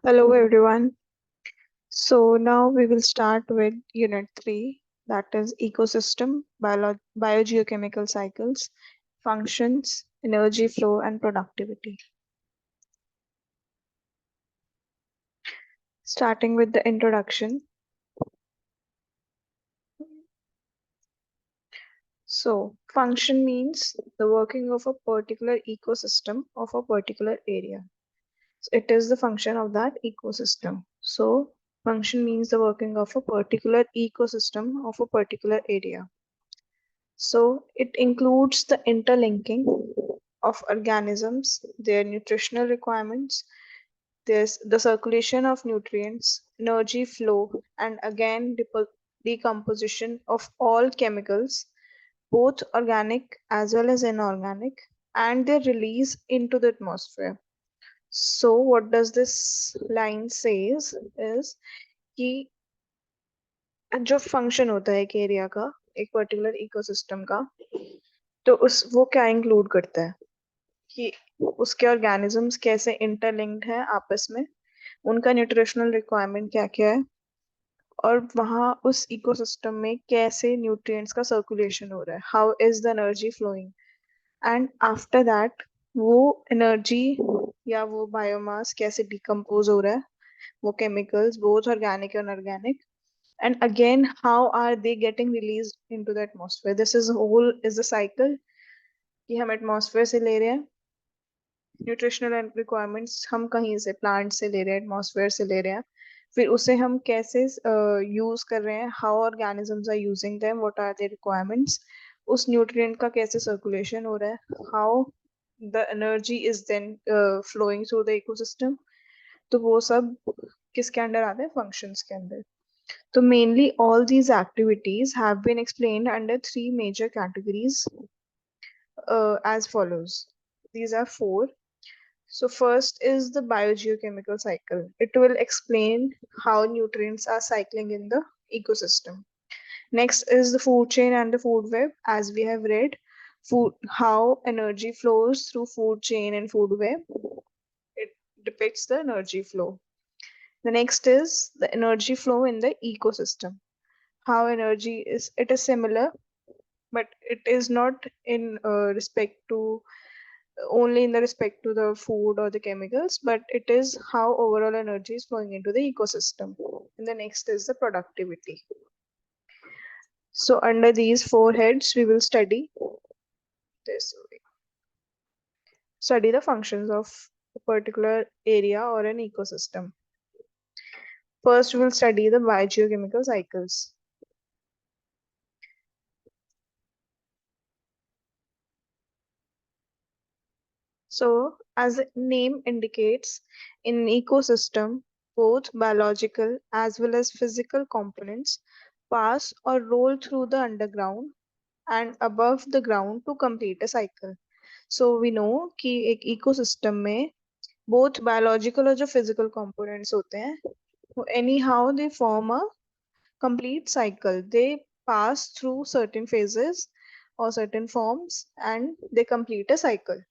Hello everyone. So now we will start with Unit 3, that is Ecosystem, Biogeochemical Cycles, Functions, Energy Flow and Productivity. Starting with the introduction. So function means the working of a particular ecosystem of a particular area. So it is the function of that ecosystem. So function means the working of a particular ecosystem of a particular area. So it includes the interlinking of organisms, their nutritional requirements, there's the circulation of nutrients, energy flow, and again decomposition of all chemicals, both organic as well as inorganic, and their release into the atmosphere. So what does this line says is कि जो function होता है एक area का, एक particular ecosystem का, तो उस वो क्या इंक्लूड करता है कि उसके ऑर्गेनिजम्स कैसे इंटरलिंक्ड है आपस में, उनका न्यूट्रिशनल रिक्वायरमेंट क्या क्या है, और वहाँ उस इकोसिस्टम में कैसे न्यूट्रिएंट्स का सर्कुलेशन हो रहा है, how is the energy flowing, and after that वो एनर्जी या वो बायोमास कैसे डिकम्पोज हो रहा है, वो chemicals both organic and organic, and again how are they getting released into the atmosphere. This is whole is the cycle कि हम एटमॉस्फेयर से ले रहे हैं न्यूट्रिशनल रिक्वायरमेंट्स, हम कहीं से प्लांट से ले रहे हैं, एटमॉस्फेयर से ले रहे हैं, फिर उसे हम कैसे यूज कर रहे हैं, how organisms are using them, what are their requirements, उस न्यूट्रिएंट का कैसे सर्कुलेशन हो रहा है, how the energy is then flowing through the ecosystem. तो वो सब किसके अंडर आते हैं, फंक्शंस के अंदर. So mainly all these activities have been explained under three major categories as follows. These are four. So first is the biogeochemical cycle. It will explain how nutrients are cycling in the ecosystem. Next is the food chain and the food web. As we have read, food how energy flows through food chain and food web. It depicts the energy flow. The next is the energy flow in the ecosystem. How energy is, it is similar, but it is not in respect to only in the respect to the food or the chemicals, but it is how overall energy is flowing into the ecosystem. And the next is the productivity. So under these four heads we will study this way. Study the functions of a particular area or an ecosystem. First we will study the biogeochemical cycles. So, as the name indicates, in an ecosystem, both biological as well as physical components pass or roll through the underground and above the ground to complete a cycle. So, we know कि एक ecosystem में both biological और जो physical components होते हैं, anyhow they form a complete cycle. They pass through certain phases or certain forms and they complete a cycle.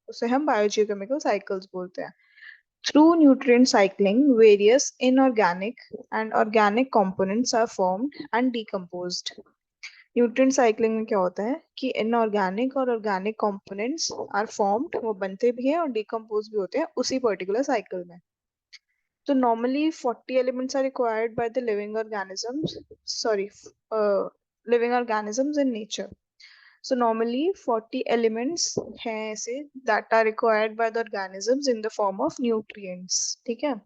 उसे हम biogeochemical cycles बोलते हैं. Through nutrient cycling, various inorganic and organic components are formed and decomposed. Nutrient cycling में क्या होता है कि inorganic और organic components are formed, वो बनते भी हैं और decompose भी होते हैं उसी particular cycle में. So normally 40 elements are required by the living organisms, living organisms in nature. So normally 40 elements हैं ऐसे that are required by the organisms in the form of nutrients. ठीक है?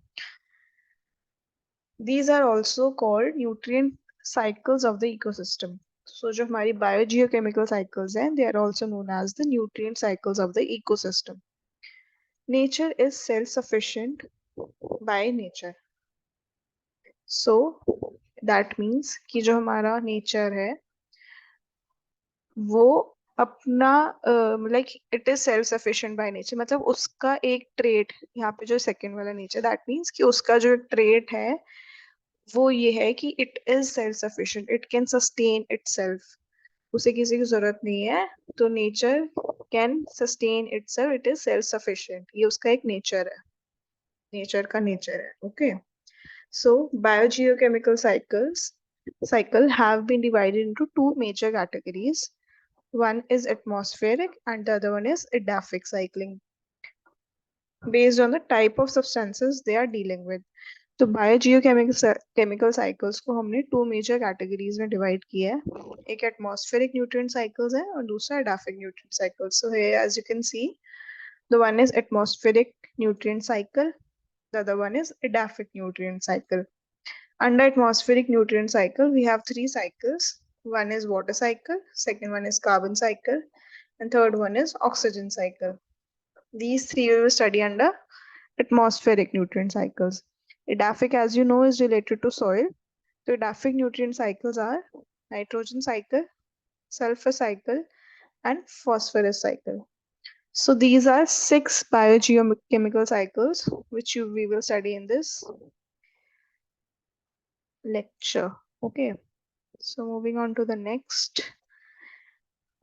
These are also called nutrient cycles of the ecosystem. So जो हमारी biogeochemical cycles हैं, they are also known as the nutrient cycles of the ecosystem. Nature is self-sufficient by nature. So that means कि जो हमारा nature है वो अपना like it is self sufficient by nature, मतलब उसका एक ट्रेट यहाँ पे जो सेकंड वाला नेचर, दैट मीन्स कि उसका जो ट्रेट है वो ये है कि it is self sufficient, it can sustain itself, उसे किसी की जरूरत नहीं है, तो nature can sustain itself, it is self sufficient, ये उसका एक नेचर है. नेचर का नेचर है. Okay, so biogeochemical cycle have been divided into two major categories. One is atmospheric and the other one is edaphic cycling, based on the type of substances they are dealing with. तो biogeochemical chemical cycles को हमने two major categories में divide किया है. एक atmospheric nutrient cycles है और दूसरा edaphic nutrient cycles. So here as you can see, the one is atmospheric nutrient cycle, the other one is edaphic nutrient cycle. Under atmospheric nutrient cycle, we have three cycles. One is water cycle, second one is carbon cycle, and third one is oxygen cycle. These three we will study under atmospheric nutrient cycles. Edaphic, as you know, is related to soil. So edaphic nutrient cycles are nitrogen cycle, sulfur cycle, and phosphorus cycle. So these are 6 biogeochemical cycles which we will study in this lecture. Okay, so moving on to the next.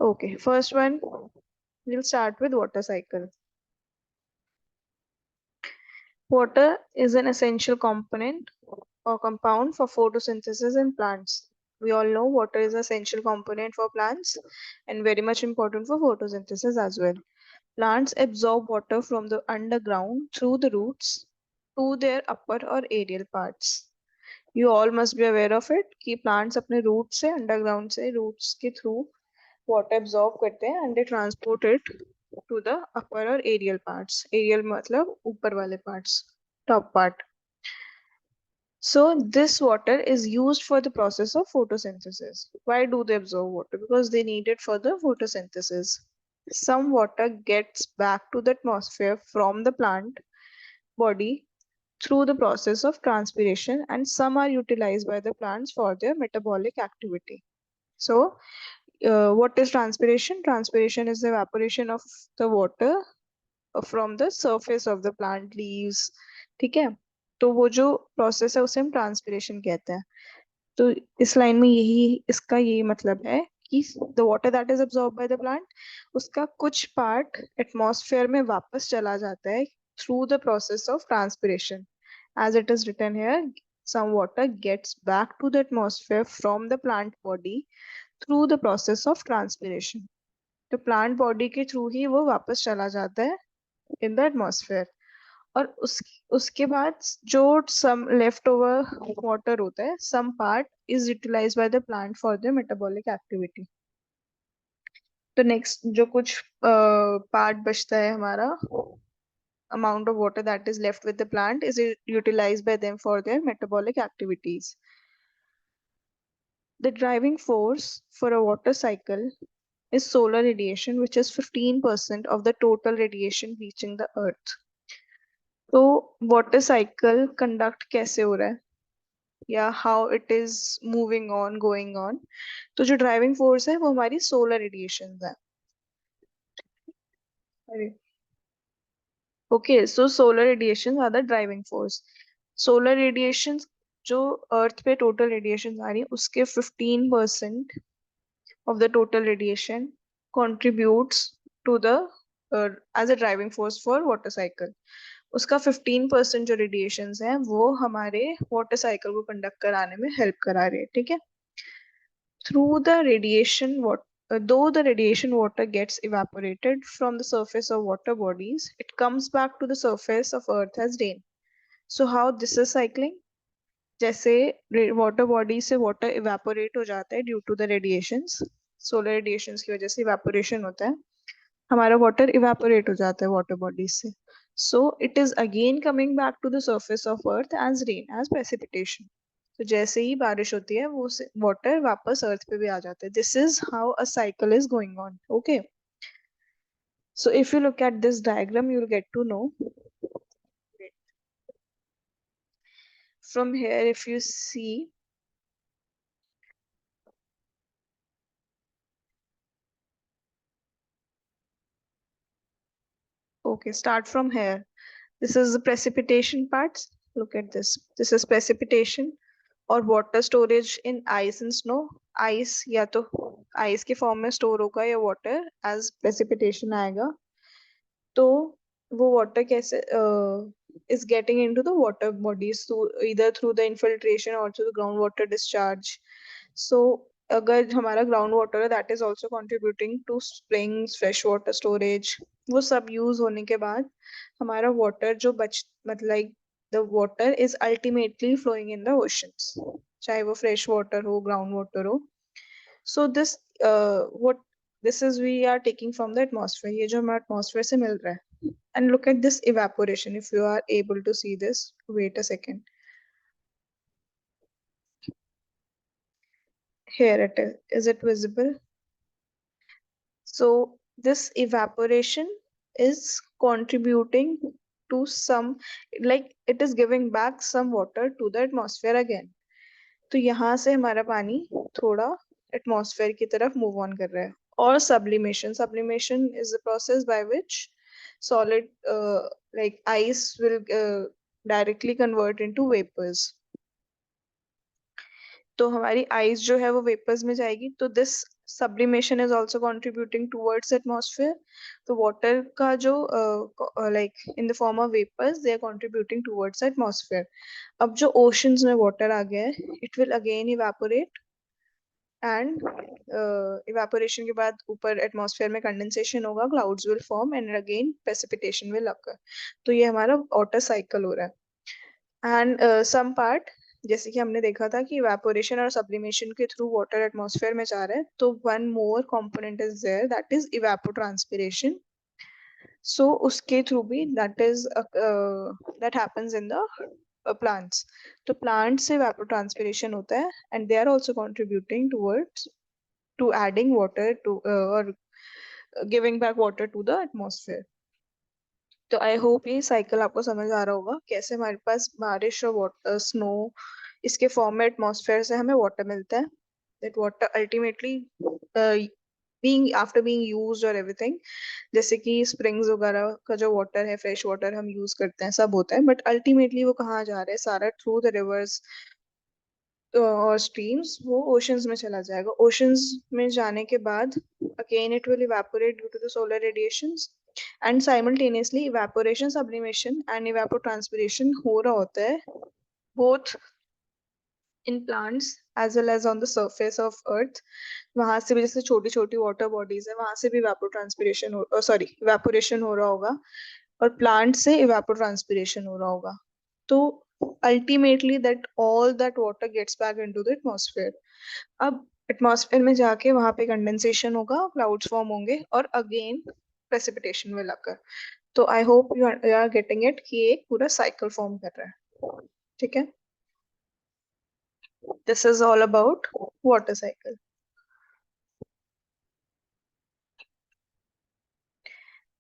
Okay, first one, we'll start with water cycle. Water is an essential component or compound for photosynthesis in plants. We all know water is an essential component for plants and very much important for photosynthesis as well. Plants absorb water from the underground through the roots to their upper or aerial parts. You all must be aware of it कि plants अपने root से underground से roots के through water absorb करते हैं and they transport it to the upper or aerial parts. Aerial मतलब ऊपर वाले parts, top part. So this water is used for the process of photosynthesis. Why do they absorb water? Because they need it for the photosynthesis. Some water gets back to the atmosphere from the plant body through the process of transpiration, and some are utilized by the plants for their metabolic activity. So what is transpiration? Transpiration is the evaporation of the water from the surface of the plant leaves. ठीक है, तो वो जो process है उसे हम transpiration कहते हैं. तो इस लाइन में इसका यही मतलब है कि the water that is absorb by the plant, उसका कुछ पार्ट एटमॉस्फेयर में वापस चला जाता है through the process of transpiration. As it is written here, some water gets back to the atmosphere from the plant body through the process of transpiration. तो plant body के through ही वो वापस चला जाता है इन द एटमॉस्फेयर. और उसके बाद जो सम लेफ्ट ओवर वाटर होता है, some part is utilised by the plant for the metabolic activity. तो नेक्स्ट जो कुछ पार्ट बचता है हमारा, amount of water that is left with the plant is utilized by them for their metabolic activities. The driving force for a water cycle is solar radiation, which is 15% of the total radiation reaching the earth. तो water cycle conduct कैसे हो रहा है या how it is moving on going on. तो जो driving force है वो हमारी सोलर रेडिएशन है. Okay, so solar radiation are the driving force. Solar radiation जो अर्थ पे टोटल रेडिएशन आ रही है उसके 15% of the total radiation contributes to the as a driving force for water cycle. उसका 15% जो रेडिएशन है वो हमारे वाटर साइकिल को कंडक्ट कराने में हेल्प करा रहे हैं. ठीक है. Through the radiation though the radiation water gets evaporated from the surface of water bodies, it comes back to the surface of earth as rain. So how this is cycling? जैसे water body से water evaporate हो जाता है due to the radiations, solar radiations की वजह से evaporation होता है, हमारा वाटर इवेपोरेट हो जाता है वाटर बॉडी से. So it is again coming back to the surface of earth as rain, as precipitation. तो जैसे ही बारिश होती है वो वाटर वापस अर्थ पे भी आ जाता है. This is how a cycle is going on. Okay, so if you look at this diagram you will get to know. From here if you see, okay, start from here. This is the precipitation parts. Look at this. This is precipitation or water storage in ice and snow. Ice या तो ice के form में store होगा या water as precipitation आएगा. तो वो water कैसे is getting into the water bodies either through the infiltration or through the groundwater discharge. So अगर हमारा ग्राउंड वाटर है that is also contributing two springs fresh water storage, वो सब use होने के बाद हमारा वाटर जो मतलब the water is ultimately flowing in the oceans, चाहे वो फ्रेश वाटर हो ग्राउंड वाटर हो. So this what this is we are taking from the atmosphere, ये जो हमारा एटमॉस्फेयर से मिल रहा है. And look at this evaporation, if you are able to see this, wait a second. Here it is. Is it visible? So this evaporation is contributing to some, like it is giving back some water to the atmosphere again. तो यहाँ से हमारा पानी थोड़ा atmosphere की तरफ move on कर रहा है. और sublimation is the process by which solid like ice will directly convert into vapors. तो हमारी आइस जो है वो वेपर्स में जाएगी. तो this sublimation is also contributing towards atmosphere. तो water का जो like in the form of vapors they are contributing towards atmosphere. अब जो oceans में water आ गया है it will again evaporate and evaporation के बाद ऊपर atmosphere में condensation होगा, clouds will form and again precipitation will occur. तो ये हमारा water cycle हो रहा है. एंड सम पार्ट जैसे कि हमने देखा था कि इवेपोरेशन और सब्लिमेशन के थ्रू वाटर एटमॉस्फेयर में जा रहा है, तो one more component is there that is evapotranspiration. So उसके थ्रू भी that is that happens in the plants. तो प्लांट से इवेपोट्रांसपिरेशन होता है and they are also contributing towards to adding water to और giving back water to the atmosphere. तो I hope ये cycle आपको समझ आ रहा होगा कैसे हमारे पास बारिश और वाटर स्नो इसके फॉर्म में एटमॉस्फेयर से हमें वाटर मिलता है. That water ultimately being after being used और एवरीथिंग, जैसे कि स्प्रिंग्स वगैरह का जो वाटर है फ्रेश वाटर हम यूज करते हैं सब होता है, बट अल्टीमेटली वो कहाँ जा रहा है सारा थ्रू द रिवर्स और स्ट्रीम्स वो ओशंस में चला जाएगा. ओशंस में जाने के बाद again it will evaporate due to the solar radiations and simultaneously evaporation, sublimation and evapotranspiration हो रहा होता है both in plants as well as on the surface of earth. वहां से भी जैसे छोटी छोटी वाटर बॉडीज है वहां से भी evapotranspiration सॉरी evaporation हो रहा होगा और प्लांट से evapotranspiration हो रहा होगा. तो ultimately that all that water gets back into the atmosphere. अब एटमॉस्फेयर में जाके वहां पे कंडेंसेशन होगा, क्लाउड्स फॉर्म होंगे और अगेन प्रेसिपिटेशन में लगा. तो I hope you are getting it कि एक पूरा साइकिल फॉर्म कर रहा है. ठीक है, this is all about water cycle.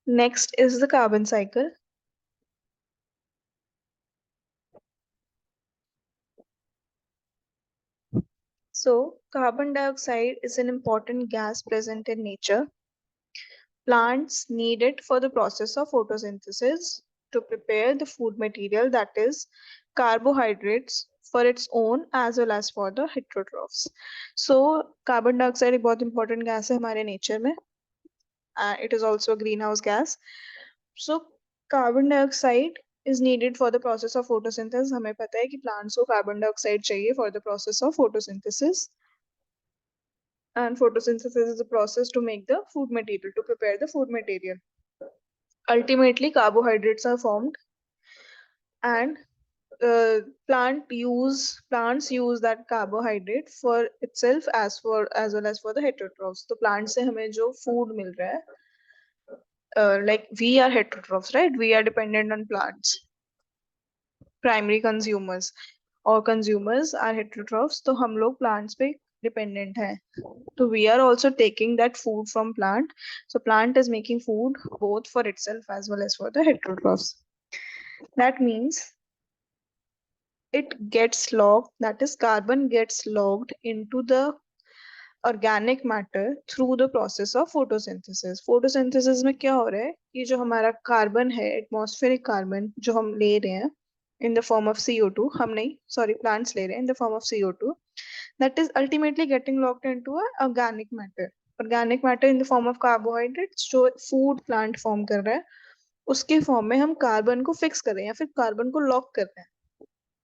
Next is the carbon cycle. So carbon dioxide is an important gas present in nature. Plants need it for the process of photosynthesis to prepare the food material, that is carbohydrates, for its own as well as for the heterotrophs. So carbon dioxide एक बहुत important gas है हमारे nature में. It is also a greenhouse gas. So carbon dioxide is needed for the process of photosynthesis. हमें पता है कि plants को carbon dioxide चाहिए for the process of photosynthesis. And photosynthesis is the process to make the food material, to prepare the food material. Ultimately carbohydrates are formed and plants use that carbohydrate for itself as well as for the heterotrophs. तो plants से हमें जो food मिल रहा है, like we are heterotrophs, right? We are dependent on plants, primary consumers, और consumers are heterotrophs. तो हम लोग plants पे dependent हैं. So we are also taking that food from plant. So plant is making food both for itself as well as for the heterotrophs. That means it gets logged, that is carbon gets logged into the organic matter through the process of photosynthesis. Photosynthesis में क्या हो रहा है, ये जो हमारा carbon है atmospheric carbon जो हम ले रहे हैं in the form of CO2, हम नहीं sorry plants ले रहे हैं in the form of CO2, that is ultimately getting locked into a organic matter in the form of carbohydrates जो food plant form कर रहा है. उसके फॉर्म में हम कार्बन को फिक्स कर रहे हैं या फिर कार्बन को लॉक कर रहे हैं।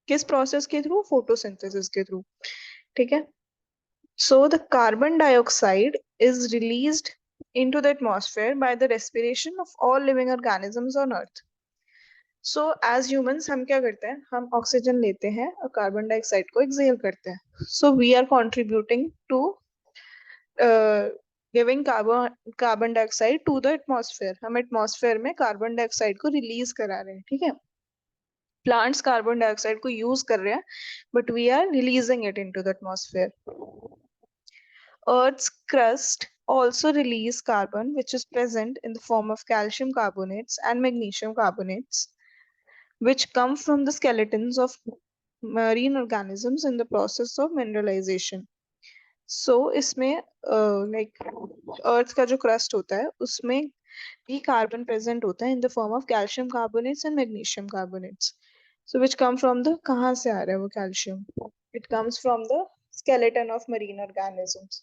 किस प्रोसेस के थ्रू? फोटोसिंथेसिस के थ्रू। ठीक है। So the carbon dioxide is released into the atmosphere by the respiration of all living organisms on earth. So as humans हम क्या करते हैं? हम ऑक्सीजन लेते हैं और कार्बन डाइऑक्साइड को एक्सहेल करते हैं। So we are contributing to giving carbon dioxide to the atmosphere. हम एटमॉस्फेयर में कार्बन डाइऑक्साइड को रिलीज करा रहे हैं। ठीक है। प्लांट्स कार्बन डाइऑक्साइड को यूज कर रहे हैं but we are releasing it into the atmosphere. Earth's crust also release carbon which is present in the form of calcium carbonates and magnesium carbonates which come from the skeletons of marine organisms in the process of mineralization. So इसमें like अर्थ का जो crust होता है उसमें भी carbon present होता है इन the form of calcium carbonates and magnesium carbonates. So which come from the, कहाँ से आ रहा है वो calcium? It comes from the skeleton of marine organisms.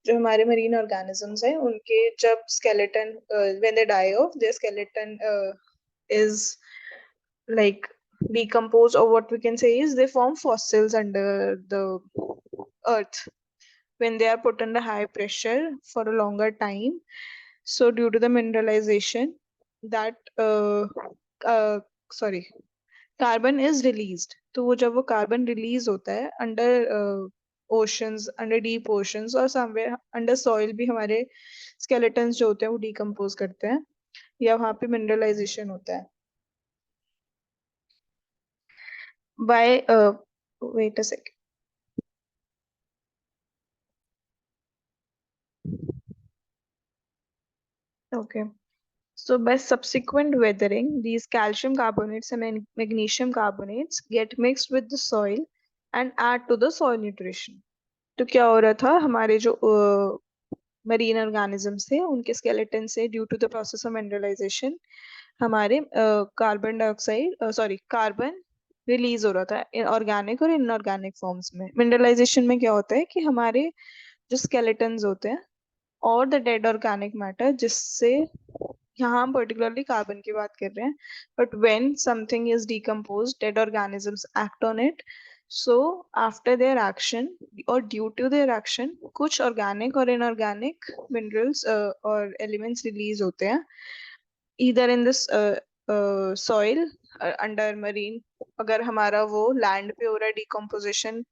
जो हमारे marine organisms हैं उनके जब skeleton when they die off their skeleton is like decomposed, or what we can say is they form fossils under the earth when they are put under high pressure for a longer time. So due to the mineralization, that sorry, carbon is released. तो वो जब वो carbon release होता है under oceans, under deep oceans और somewhere under soil भी हमारे skeletons जो होते हैं वो डिकम्पोज करते हैं या वहां पे मिनरलाइजेशन होता है। By wait a second. Okay. So by subsequent weathering, these calcium carbonates and magnesium carbonates get mixed with the soil and add to the soil nutrition. तो क्या हो रहा था? हमारे जो मरीन ऑर्गेनिजम्स थे उनके स्केलेटन से due to the process of mineralization हमारे carbon dioxide sorry carbon release हो रहा था ऑर्गेनिक और इनऑर्गेनिक फॉर्म्स में। मिनरलाइजेशन में क्या होता है कि हमारे जो स्केलेटन्स होते हैं और द डेड ऑर्गेनिक मैटर, जिससे यहाँ हम पर्टिकुलरली कार्बन की बात कर रहे हैं, but when something is decomposed dead organisms act on it. So after their action और ड्यू टू देयर एक्शन कुछ ऑर्गेनिक और इनऑर्गेनिक मिनरल्स और एलिमेंट्स रिलीज होते हैं either in this soil under marine. अगर हमारा वो लैंड पे हो रहा है डिकम्पोजिशन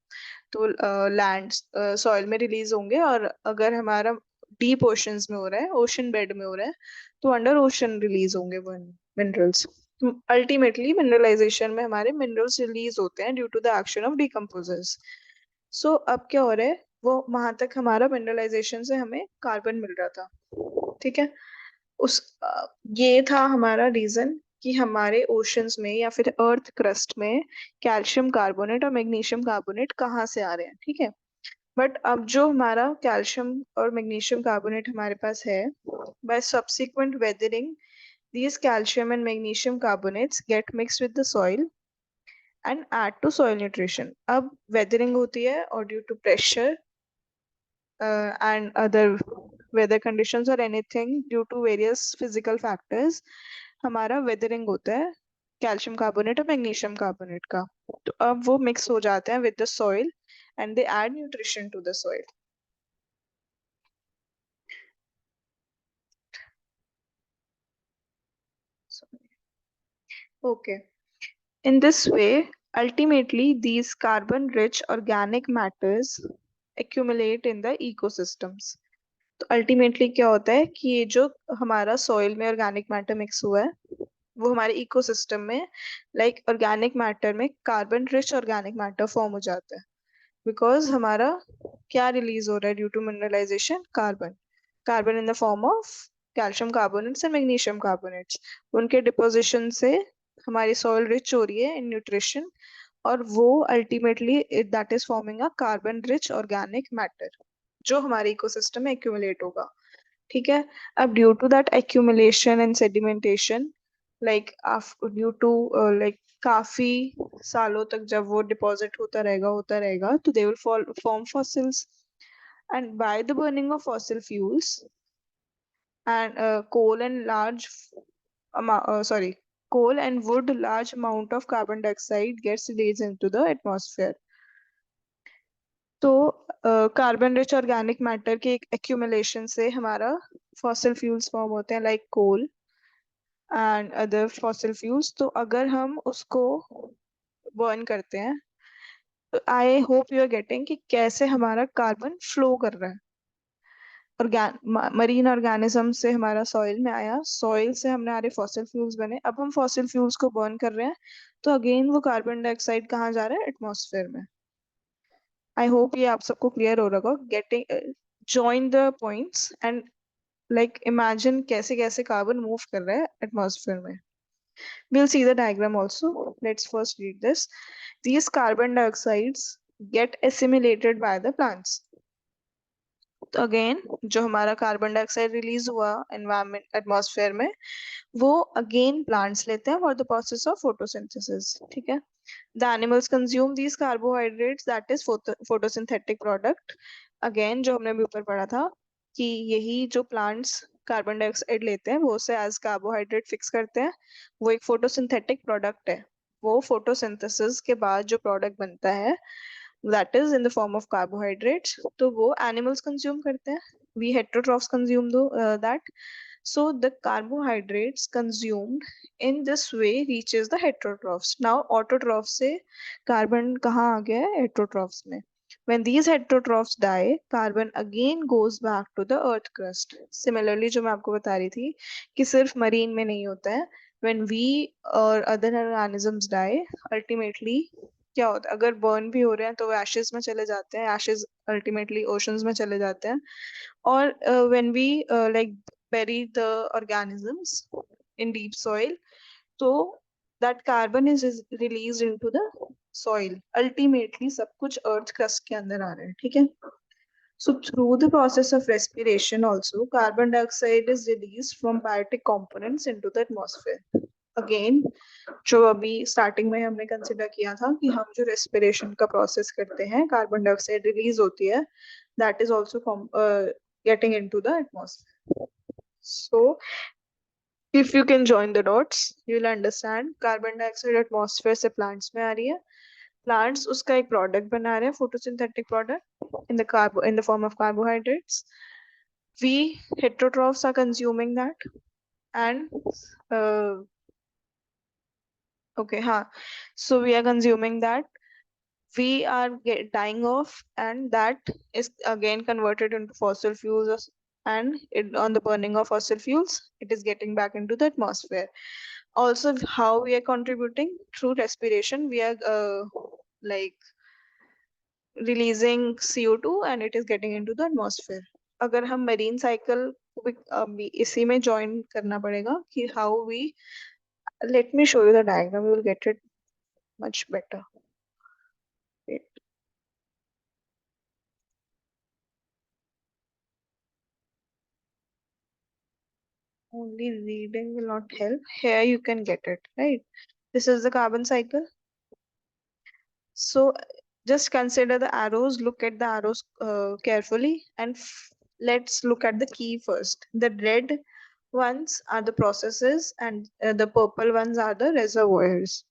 तो लैंड सॉइल में रिलीज होंगे, और अगर हमारा डीप ओशंस में हो रहा है, ओशन बेड में हो रहा है, तो अंडर ओशन रिलीज होंगे वो मिनरल्स। अल्टीमेटली मिनरलाइजेशन में हमारे मिनरल्स रिलीज होते हैं due to the action of decomposers. So अब क्या हो रहा है? वो वहां तक हमारा मिनरलाइजेशन से हमें कार्बन मिल रहा था। ठीक है। उस ये था हमारा रीजन कि हमारे ओशंस में या फिर अर्थ क्रस्ट में कैल्शियम कार्बोनेट और मैग्नीशियम कार्बोनेट कहाँ से आ रहे हैं। ठीक है। बट अब जो हमारा कैल्शियम और मैग्नीशियम कार्बोनेट हमारे पास है, by subsequent weathering these calcium and magnesium carbonates get mixed with the soil and add to soil nutrition. अब weathering होती है और due to pressure and other weather conditions or anything due to various physical factors हमारा weathering होता है calcium carbonate और magnesium carbonate का। तो अब वो मिक्स हो जाते हैं with the soil and they add nutrition to the soil. Okay. In this way, ultimately, these carbon-rich organic matters accumulate in the ecosystems. तो अल्टीमेटली क्या होता है कि ये जो हमारा सॉइल में ऑर्गेनिक मैटर मिक्स हुआ है वो हमारे इकोसिस्टम में लाइक ऑर्गेनिक मैटर में carbon rich organic matter form हो जाता है। बिकॉज हमारा क्या रिलीज हो रहा है due to mineralisation? Carbon. Carbon in the form of calcium carbonates and magnesium carbonates. उनके डिपोजिशन से हमारी सॉइल रिच हो रही है इन न्यूट्रिशन, और वो ultimately that is forming a carbon rich organic matter जो हमारे इकोसिस्टम में एक्यूमुलेट होगा। ठीक है। अब due to that accumulation and sedimentation like due to like काफी सालों तक जब वो डिपॉजिट होता रहेगा तो they will form fossils, and by the burning of fossil fuels and coal and large coal and wood, large amount of carbon dioxide gets released into the atmosphere. तो carbon rich organic matter के accumulation से हमारा fossil fuels form होते हैं like coal and other fossil fuels. तो अगर हम उसको बर्न करते हैं तो I hope you are getting कि कैसे हमारा कार्बन फ्लो कर रहा है. मरीन ऑर्गेनिज्म से हमारा सॉइल में आया, सॉइल से हमने हमारे फॉसिल फ्यूल्स बने, अब हम फॉसिल फ्यूल्स को बर्न कर रहे हैं तो अगेन वो कार्बन डाइऑक्साइड कहाँ जा रहा है? एटमॉस्फेयर में. आई होप ये आप सबको क्लियर हो रहा होगा. Getting join the points and like imagine कैसे कैसे कार्बन मूव कर रहा है एटमॉस्फेयर में. we'll see the diagram also. Let's first read this. These carbon dioxides get assimilated by the plants. तो अगेन जो हमारा कार्बन डाइऑक्साइड रिलीज हुआ एनवायरमेंट एटमॉस्फेयर में, वो अगेन प्लांट्स लेते हैं for the process of photosynthesis. ठीक है. The animals consume these carbohydrates, that is photosynthetic product. Again जो हमने अभी ऊपर पढ़ा था कि यही जो प्लांट्स कार्बन डाइऑक्साइड लेते हैं वो उसे एज कार्बोहाइड्रेट फिक्स करते हैं. वो एक फोटोसिंथेटिक प्रोडक्ट है. वो फोटोसिंथेसिस के बाद जो प्रोडक्ट बनता है that is in the form of carbohydrates, तो वो animals consume करते हैं. We heterotrophs consume that. So the carbohydrates consumed in this way reaches the heterotrophs. Now autotrophs से carbon कहाँ आ गया है? Heterotrophs में. When these heterotrophs die, carbon again goes back to the earth crust. Similarly जो मैं आपको बता रही थी कि सिर्फ marine में नहीं होता है. When we or other organisms die, ultimately क्या होता है? अगर बर्न भी हो रहे हैं तो वो एशेस में चले जाते हैं. एशेस अल्टीमेटली ओशंस में चले जाते हैं. और when we like bury the organisms in deep soil, so that carbon is released into the soil. Ultimately सब कुछ earth crust के अंदर आ रहा है. ठीक है. So through the process of respiration also carbon dioxide is released from biotic components into the atmosphere. Again जो अभी स्टार्टिंग में हमने कंसिडर किया था कि हम जो रेस्पिरेशन का प्रोसेस करते हैं कार्बन डाइऑक्साइड रिलीज होती है, that is also getting into the atmosphere. So if you can join the dots you will understand. Carbon dioxide atmosphere से प्लांट्स में आ रही है, प्लांट्स उसका एक प्रोडक्ट बना रहे हैं, photosynthetic product in the form of carbohydrates. We heterotrophs are consuming that and okay, हाँ. So we are consuming that. We are dying off, and that is again converted into fossil fuels, and on the burning of fossil fuels, it is getting back into the atmosphere. Also, how we are contributing through respiration, we are like releasing CO2, and it is getting into the atmosphere. अगर हम marine cycle को भी इसी में join करना पड़ेगा कि how we. Let me show you the diagram. You will get it much better. Wait. Only reading will not help. Here you can get it, right? This is the carbon cycle. So just consider the arrows, look at the arrows carefully, and let's look at the key first. The red ones are the processes and the purple ones are the reservoirs.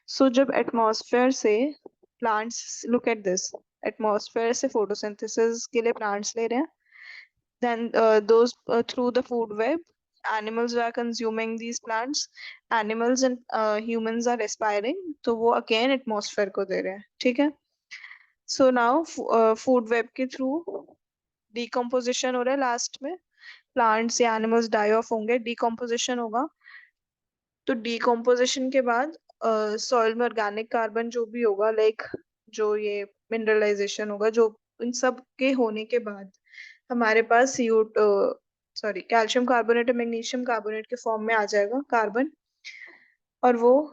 So जब atmosphere से plants, look at this, atmosphere से photosynthesis के लिए plants ले रहे हैं. Then those through the food web, animals are consuming these plants. Animals and humans are respiring, तो वो again atmosphere को दे रहे हैं. ठीक है. So now food web के through decomposition हो रहा है. last में plants या animals die off होंगे, decomposition होगा. तो decomposition के बाद soil में organic carbon जो भी होगा, like जो ये mineralization होगा, जो इन सब के होने के बाद हमारे पास कैल्शियम कार्बोनेट और मैग्नीशियम कार्बोनेट के फॉर्म में आ जाएगा कार्बन. और वो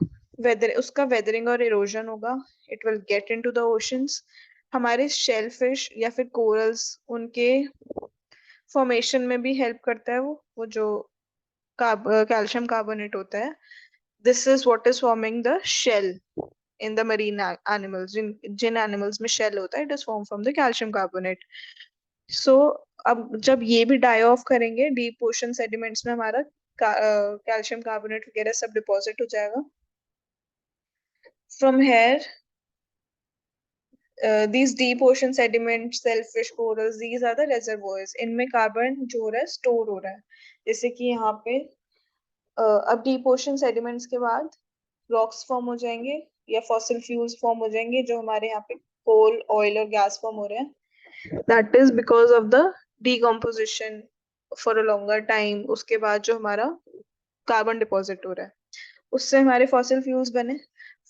उसका वेदरिंग और इरोजन होगा. It will get into the oceans. हमारे शेलफिश या फिर कोरल्स, उनके फॉर्मेशन में भी हेल्प करता है वो जो कैल्शियम कार्बोनेट होता है. This is what is forming the shell in the marine animals. जिन एनिमल्स में शेल होता है, it is form from the calcium carbonate. So अब जब ये भी डाई ऑफ करेंगे डीप ओशन सेडिमेंट्स में, हमारा कैल्शियम कार्बोनेट वगैरह सब डिपॉजिट हो जाएगा. From here these deep ocean sediments, shellfish, corals, these are the reservoirs. इनमें कार्बन जो हो रहा है स्टोर हो रहा है. जैसे कि यहाँ पे अब डीप ओशन सेडिमेंट्स के बाद रॉक्स फॉर्म हो जाएंगे या फॉसिल फ्यूल्स फॉर्म हो जाएंगे जो हमारे यहाँ पे कोल ऑयल और गैस फॉर्म हो रहे हैं. That is because of the decomposition for a longer time. उसके बाद जो हमारा कार्बन डिपॉजिट हो रहा है उससे हमारे फॉसिल फ्यूल्स बने.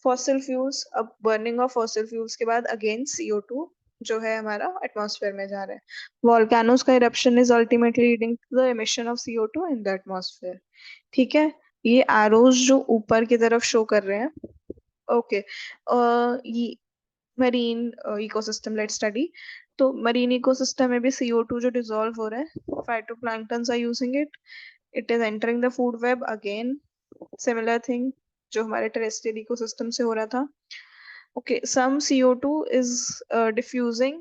फॉसिल फ्यूल्स, अब बर्निंग ऑफ फॉसिल फ्यूल्स के बाद अगेन CO2 जो है हमारा एटमॉस्फेयर में जा रहा है. वॉल्केनोस का eruption is ultimately leading to the emission of CO2 in the atmosphere. ठीक है, ये एरोज जो ऊपर की तरफ शो कर रहे हैं. ओके, ये मरीन इकोसिस्टम लेट स्टडी. तो मरीन इकोसिस्टम में भी CO2 जो डिसॉल्व हो रहा है, phytoplanktons are using it. It is entering the food web. Again similar thing जो हमारे टेरेस्ट्रियल इकोसिस्टम से हो रहा था. Okay, some CO2 is diffusing.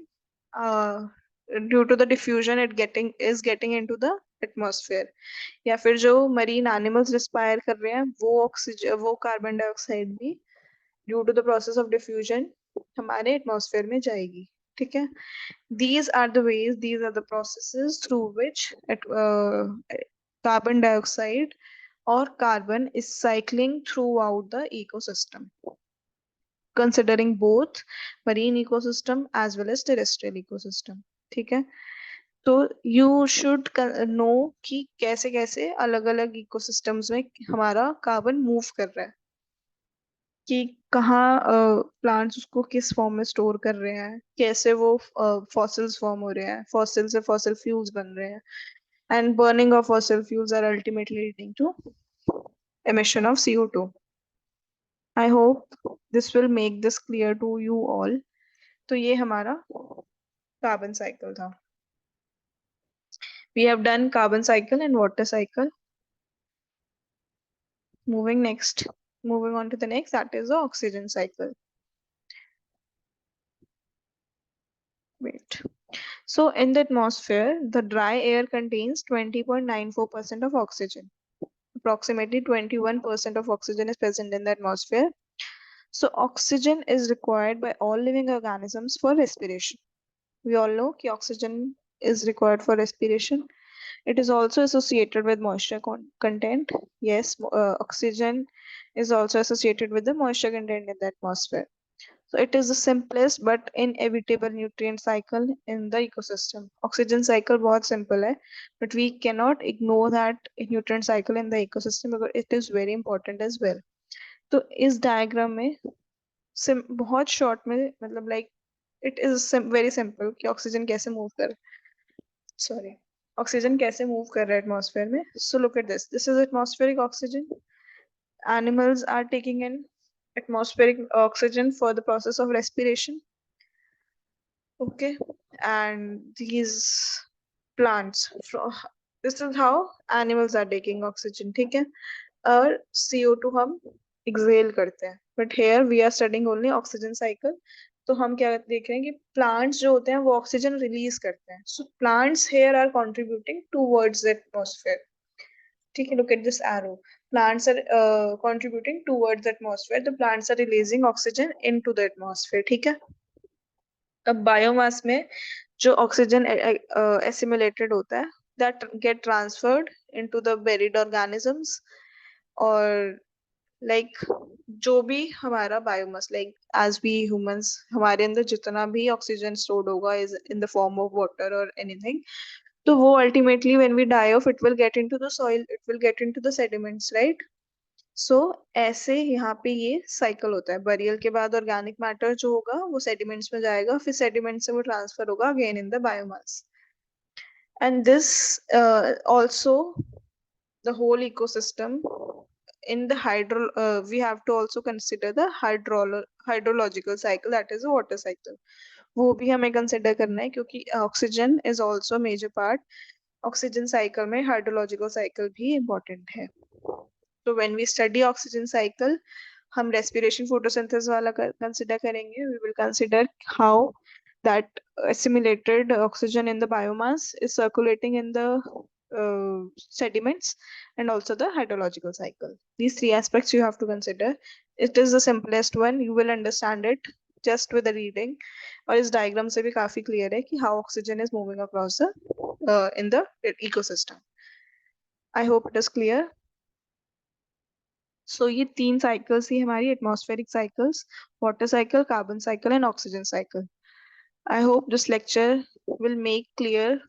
Due to the diffusion it getting into the atmosphere. या फिर जो मरीन एनिमल्स रिस्पायर कर रहे हैं वो कार्बन डाइऑक्साइड भी due to the process of diffusion हमारे एटमॉस्फेयर में जाएगी. ठीक है, these are the ways, these are the processes through which carbon dioxide or carbon is cycling throughout the ecosystem, considering both marine ecosystem as well as terrestrial ecosystem. ठीक है, तो you should know कि कैसे कैसे अलग अलग ecosystems में हमारा कार्बन मूव कर रहा है, कि कहाँ प्लांट्स उसको किस फॉर्म में स्टोर कर रहे हैं, कैसे वो फॉसिल्स फॉर्म हो रहे हैं, फॉसिल से फॉसिल फ्यूल्स बन रहे हैं, and burning of fossil fuels are ultimately leading to emission of CO2. I hope this will make this clear to you all. तो ये हमारा कार्बन साइकिल था. We have done carbon cycle and water cycle. Moving on to the next, that is the oxygen cycle. Wait. So in the atmosphere, the dry air contains 20.94% of oxygen. Approximately 21% of oxygen is present in the atmosphere. So oxygen is required by all living organisms for respiration. We all know that oxygen is required for respiration. It is also associated with moisture content. Yes, oxygen is also associated with the moisture content in the atmosphere. So it is the simplest but inevitable nutrient cycle in the ecosystem. Oxygen cycle बहुत simple है, but we cannot ignore that nutrient cycle in the ecosystem because it is very important as well. तो इस diagram में बहुत short में मतलब like it is very simple कि oxygen कैसे move कर ऑक्सीजन कैसे मूव कर रहा है एटमॉस्फेयर में. So look at this is atmospheric oxygen. Animals are taking in atmospheric oxygen for the process of respiration. Okay, and these plants, this is how animals are taking oxygen. ठीक है, और CO2 हम exhale करते हैं. But here we are studying only oxygen cycle. तो हम क्या देख रहे हैं कि प्लांट्स जो होते हैं वो ऑक्सीजन रिलीज करते हैं. So plants here are contributing towards the atmosphere. ठीक है, look at this arrow. Plants are contributing towards the atmosphere. The plants are releasing oxygen into the atmosphere. ठीक है, अब बायोमास में जो ऑक्सीजन assimilated होता है that get transferred into the buried organisms, और like जो भी हमारा biomass like as we humans हमारे अंदर जितना भी ऑक्सीजन stored होगा is in the form of water or anything, तो वो ultimately when we die off it will get into the soil, it will get into the sediments, right? सो ऐसे यहाँ पे ये साइकिल होता है. बरियल के बाद ऑर्गेनिक मैटर जो होगा वो सेडिमेंट्स में जाएगा, फिर सेडिमेंट से वो ट्रांसफर होगा again in the biomass. And this also the whole ecosystem in the we have to also consider the hydrological cycle, that is the water cycle. वो भी हमें कंसिडर करना है क्योंकि oxygen is also major part. Oxygen cycle में hydrological cycle भी important है. तो when we study oxygen cycle हम रेस्पिरेशन फोटोसिंथेसिस वाला कंसिडर करेंगे. We will consider how that assimilated oxygen in the biomass is circulating in the sediments, and also the hydrological cycle. These three aspects you have to consider. It is the simplest one. You will understand it just with the reading. और इस diagram से भी काफी clear है कि how oxygen is moving across the in the ecosystem. I hope it is clear. So ये तीन cycles ही हमारी atmospheric cycles, water cycle, carbon cycle, and oxygen cycle. I hope this lecture will make clear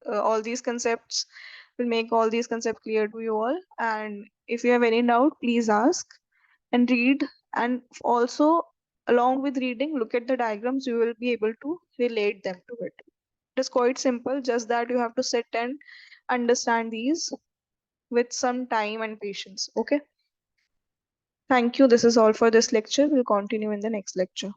all these concepts, will make all these concepts clear to you all. And if you have any doubt, please ask and read. And also, along with reading, look at the diagrams, you will be able to relate them to it. It is quite simple, just that you have to sit and understand these with some time and patience. Okay. Thank you. This is all for this lecture. We'll continue in the next lecture.